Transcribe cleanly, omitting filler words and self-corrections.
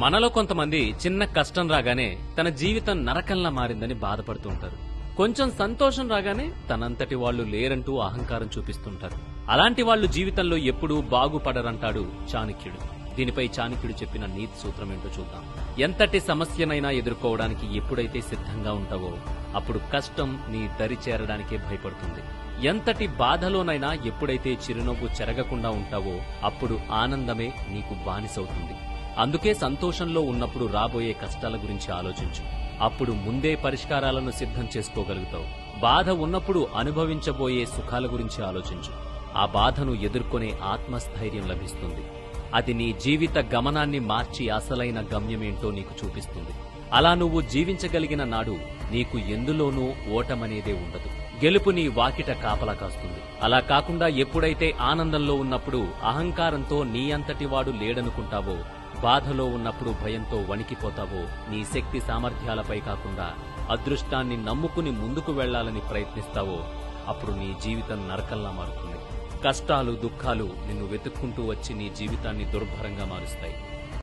మనలో కొంతమంది చిన్న కష్టం రాగానే తన జీవితం నరకంలా మారిందని బాధపడుతుంటారు. కొంచెం సంతోషం రాగానే తనంతటి వాళ్లు లేరంటూ అహంకారం చూపిస్తుంటారు. అలాంటి వాళ్లు జీవితంలో ఎప్పుడూ బాగుపడరంటాడు చాణక్యుడు. దీనిపై చాణక్యుడు చెప్పిన నీతి సూత్రం ఏంటో చూద్దాం. ఎంతటి సమస్యనైనా ఎదుర్కోవడానికి ఎప్పుడైతే సిద్ధంగా ఉంటావో అప్పుడు కష్టం నీ దరి చేరడానికే భయపడుతుంది. ఎంతటి బాధలోనైనా ఎప్పుడైతే చిరునవ్వు చెరగకుండా ఉంటావో అప్పుడు ఆనందమే నీకు బానిసవుతుంది. అందుకే సంతోషంలో ఉన్నప్పుడు రాబోయే కష్టాల గురించి ఆలోచించు. అప్పుడు ముందే పరిష్కారాలను సిద్ధం చేసుకోగలుగుతావు. బాధ ఉన్నప్పుడు అనుభవించబోయే సుఖాల గురించి ఆలోచించు. ఆ బాధను ఎదుర్కొనే ఆత్మస్థైర్యం లభిస్తుంది. అది నీ జీవిత గమనాన్ని మార్చి అసలైన గమ్యమేంటో నీకు చూపిస్తుంది. అలా నువ్వు జీవించగలిగిన నాడు నీకు ఎందులోనూ ఓటమనేదే ఉండదు. గెలుపు నీ వాకిట కాపలా కాస్తుంది. అలా కాకుండా ఎప్పుడైతే ఆనందంలో ఉన్నప్పుడు అహంకారంతో నీ అంతటి వాడు లేడనుకుంటావో, బాధలో ఉన్నప్పుడు భయంతో వణికిపోతావో, నీ శక్తి సామర్థ్యాలపై కాకుండా అదృష్టాన్ని నమ్ముకుని ముందుకు వెళ్లాలని ప్రయత్నిస్తావో అప్పుడు నీ జీవితం నరకంలా మారుతుంది. కష్టాలు దుఃఖాలు నిన్ను వెతుక్కుంటూ వచ్చి నీ జీవితాన్ని దుర్భరంగా మారుస్తాయి.